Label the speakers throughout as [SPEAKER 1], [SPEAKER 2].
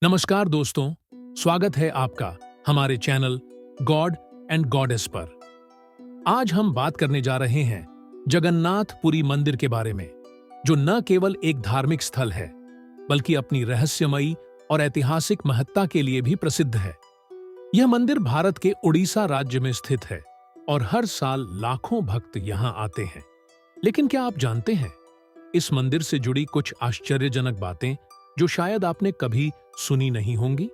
[SPEAKER 1] नमस्कार दोस्तों, स्वागत है आपका हमारे चैनल गॉड एंड गॉडेस पर। आज हम बात करने जा रहे हैं जगन्नाथ पुरी मंदिर के बारे में, जो न केवल एक धार्मिक स्थल है बल्कि अपनी रहस्यमयी और ऐतिहासिक महत्ता के लिए भी प्रसिद्ध है। यह मंदिर भारत के उड़ीसा राज्य में स्थित है और हर साल लाखों भक्त यहां आते हैं। लेकिन क्या आप जानते हैं इस मंदिर से जुड़ी कुछ आश्चर्यजनक बातें जो शायद आपने कभी सुनी नहीं होंगी?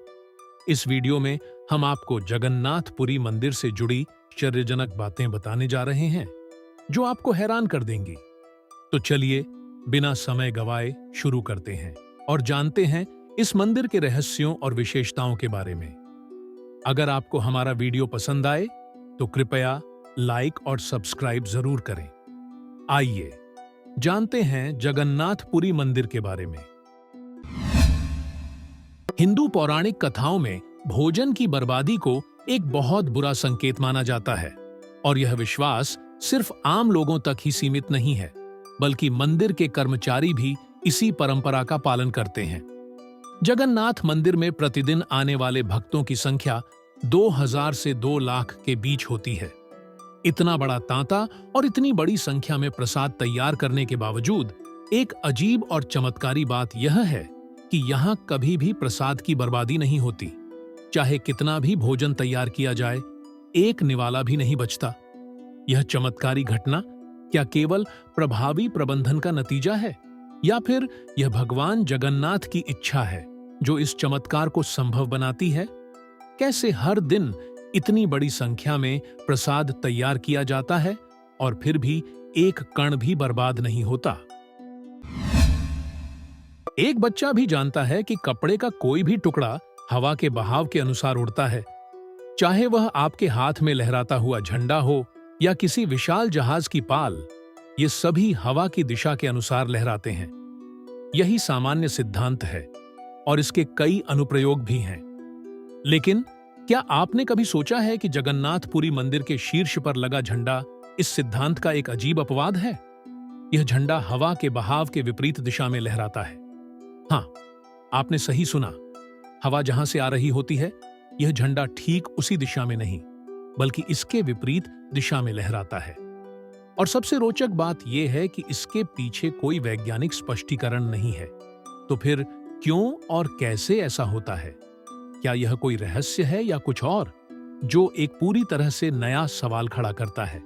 [SPEAKER 1] इस वीडियो में हम आपको जगन्नाथ पुरी मंदिर से जुड़ी आश्चर्यजनक बातें बताने जा रहे हैं जो आपको हैरान कर देंगी। तो चलिए बिना समय गवाए शुरू करते हैं और जानते हैं इस मंदिर के रहस्यों और विशेषताओं के बारे में। अगर आपको हमारा वीडियो पसंद आए तो कृपया लाइक और सब्सक्राइब जरूर करें। आइए जानते हैं जगन्नाथ पुरी मंदिर के बारे में। हिंदू पौराणिक कथाओं में भोजन की बर्बादी को एक बहुत बुरा संकेत माना जाता है और यह विश्वास सिर्फ आम लोगों तक ही सीमित नहीं है, बल्कि मंदिर के कर्मचारी भी इसी परंपरा का पालन करते हैं। जगन्नाथ मंदिर में प्रतिदिन आने वाले भक्तों की संख्या 2000 से 2 लाख के बीच होती है। इतना बड़ा तांता और इतनी बड़ी संख्या में प्रसाद तैयार करने के बावजूद एक अजीब और चमत्कारी बात यह है कि यहाँ कभी भी प्रसाद की बर्बादी नहीं होती। चाहे कितना भी भोजन तैयार किया जाए, एक निवाला भी नहीं बचता। यह चमत्कारी घटना क्या केवल प्रभावी प्रबंधन का नतीजा है या फिर यह भगवान जगन्नाथ की इच्छा है जो इस चमत्कार को संभव बनाती है? कैसे हर दिन इतनी बड़ी संख्या में प्रसाद तैयार किया जाता है और फिर भी एक कण भी बर्बाद नहीं होता? एक बच्चा भी जानता है कि कपड़े का कोई भी टुकड़ा हवा के बहाव के अनुसार उड़ता है, चाहे वह आपके हाथ में लहराता हुआ झंडा हो या किसी विशाल जहाज की पाल। ये सभी हवा की दिशा के अनुसार लहराते हैं। यही सामान्य सिद्धांत है और इसके कई अनुप्रयोग भी हैं। लेकिन क्या आपने कभी सोचा है कि जगन्नाथपुरी मंदिर के शीर्ष पर लगा झंडा इस सिद्धांत का एक अजीब अपवाद है? यह झंडा हवा के बहाव के विपरीत दिशा में लहराता है। हाँ, आपने सही सुना। हवा जहां से आ रही होती है, यह झंडा ठीक उसी दिशा में नहीं, बल्कि इसके विपरीत दिशा में लहराता है। और सबसे रोचक बात यह है कि इसके पीछे कोई वैज्ञानिक स्पष्टीकरण नहीं है। तो फिर क्यों और कैसे ऐसा होता है? क्या यह कोई रहस्य है या कुछ और, जो एक पूरी तरह से नया सवाल खड़ा करता है?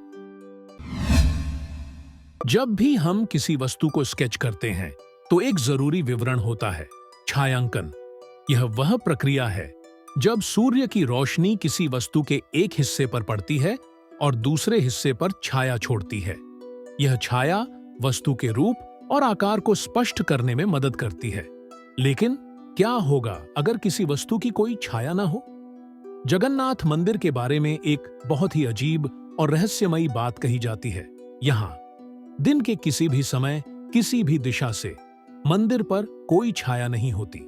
[SPEAKER 1] जब भी हम किसी वस्तु को स्केच करते हैं तो एक जरूरी विवरण होता है, छायांकन। यह वह प्रक्रिया है जब सूर्य की रोशनी किसी वस्तु के एक हिस्से पर पड़ती है और दूसरे हिस्से पर छाया छोड़ती है। यह छाया वस्तु के रूप और आकार को स्पष्ट करने में मदद करती है। लेकिन क्या होगा अगर किसी वस्तु की कोई छाया ना हो? जगन्नाथ मंदिर के बारे में एक बहुत ही अजीब और रहस्यमयी बात कही जाती है। यहाँ दिन के किसी भी समय, किसी भी दिशा से मंदिर पर कोई छाया नहीं होती।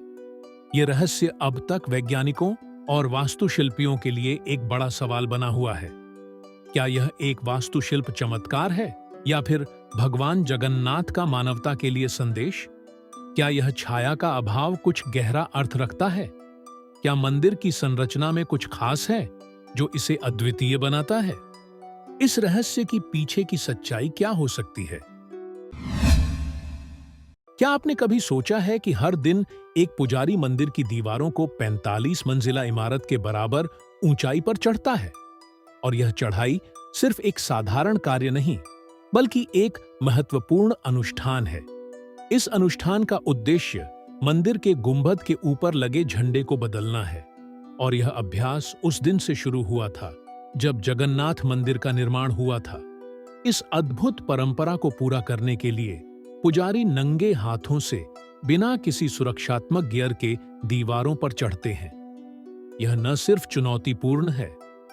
[SPEAKER 1] यह रहस्य अब तक वैज्ञानिकों और वास्तुशिल्पियों के लिए एक बड़ा सवाल बना हुआ है। क्या यह एक वास्तुशिल्प चमत्कार है या फिर भगवान जगन्नाथ का मानवता के लिए संदेश? क्या यह छाया का अभाव कुछ गहरा अर्थ रखता है? क्या मंदिर की संरचना में कुछ खास है जो इसे अद्वितीय बनाता है? इस रहस्य की पीछे की सच्चाई क्या हो सकती है? क्या आपने कभी सोचा है कि हर दिन एक पुजारी मंदिर की दीवारों को 45 मंजिला इमारत के बराबर ऊंचाई पर चढ़ता है? और यह चढ़ाई सिर्फ एक साधारण कार्य नहीं, बल्कि एक महत्वपूर्ण अनुष्ठान है। इस अनुष्ठान का उद्देश्य मंदिर के गुंबद के ऊपर लगे झंडे को बदलना है। और यह अभ्यास उस दिन से शुरू हुआ था जब जगन्नाथ मंदिर का निर्माण हुआ था। इस अद्भुत परंपरा को पूरा करने के लिए पुजारी नंगे हाथों से बिना किसी सुरक्षात्मक गियर के दीवारों पर चढ़ते हैं। यह न सिर्फ चुनौतीपूर्ण है,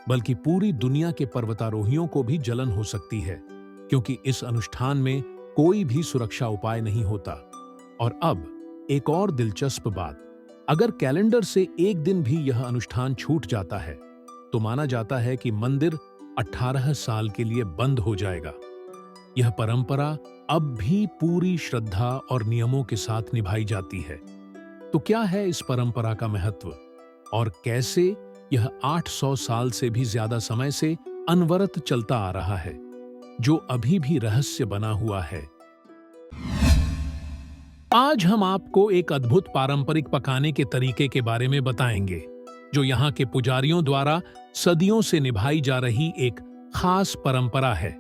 [SPEAKER 1] बल्कि पूरी दुनिया के पर्वतारोहियों को भी जलन हो सकती है, क्योंकि इस अनुष्ठान में कोई भी सुरक्षा उपाय नहीं होता। और अब एक और दिलचस्प बात, अगर कैलेंडर से एक दिन भी यह अनुष्ठान छूट जाता है तो माना जाता है कि मंदिर 18 साल के लिए बंद हो जाएगा। यह परंपरा अब भी पूरी श्रद्धा और नियमों के साथ निभाई जाती है। तो क्या है इस परंपरा का महत्व और कैसे यह 800 साल से भी ज्यादा समय से अनवरत चलता आ रहा है, जो अभी भी रहस्य बना हुआ है। आज हम आपको एक अद्भुत पारंपरिक पकाने के तरीके के बारे में बताएंगे, जो यहाँ के पुजारियों द्वारा सदियों से निभाई जा रही एक खास परंपरा है।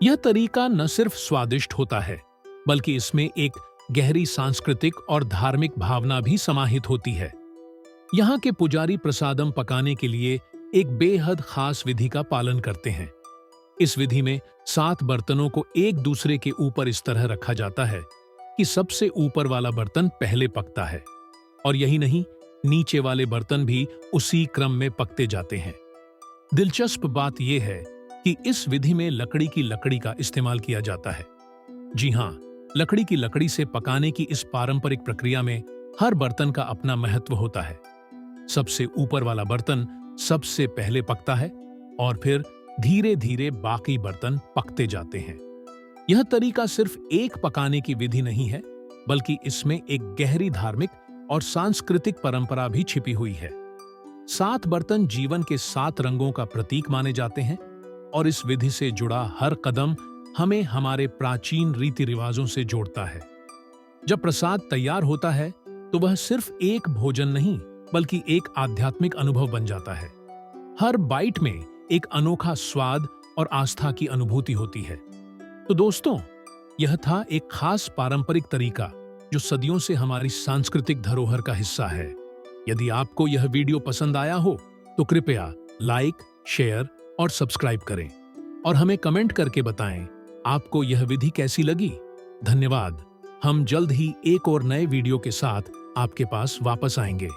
[SPEAKER 1] यह तरीका न सिर्फ स्वादिष्ट होता है, बल्कि इसमें एक गहरी सांस्कृतिक और धार्मिक भावना भी समाहित होती है। यहाँ के पुजारी प्रसादम पकाने के लिए एक बेहद खास विधि का पालन करते हैं। इस विधि में 7 बर्तनों को एक दूसरे के ऊपर इस तरह रखा जाता है कि सबसे ऊपर वाला बर्तन पहले पकता है, और यही नहीं, नीचे वाले बर्तन भी उसी क्रम में पकते जाते हैं। दिलचस्प बात यह है कि इस विधि में लकड़ी की लकड़ी का इस्तेमाल किया जाता है। जी हाँ, लकड़ी की लकड़ी से पकाने की इस पारंपरिक प्रक्रिया में हर बर्तन का अपना महत्व होता है। सबसे ऊपर वाला बर्तन सबसे पहले पकता है और फिर धीरे धीरे बाकी बर्तन पकते जाते हैं। यह तरीका सिर्फ एक पकाने की विधि नहीं है, बल्कि इसमें एक गहरी धार्मिक और सांस्कृतिक परंपरा भी छिपी हुई है। 7 बर्तन जीवन के 7 रंगों का प्रतीक माने जाते हैं, और इस विधि से जुड़ा हर कदम हमें हमारे प्राचीन रीति रिवाजों से जोड़ता है। जब प्रसाद तैयार होता है तो वह सिर्फ एक भोजन नहीं, बल्कि एक आध्यात्मिक अनुभव बन जाता है। हर बाइट में एक अनोखा स्वाद और आस्था की अनुभूति होती है। तो दोस्तों, यह था एक खास पारंपरिक तरीका जो सदियों से हमारी सांस्कृतिक धरोहर का हिस्सा है। यदि आपको यह वीडियो पसंद आया हो तो कृपया लाइक, शेयर और सब्सक्राइब करें, और हमें कमेंट करके बताएं आपको यह विधि कैसी लगी। धन्यवाद। हम जल्द ही एक और नए वीडियो के साथ आपके पास वापस आएंगे।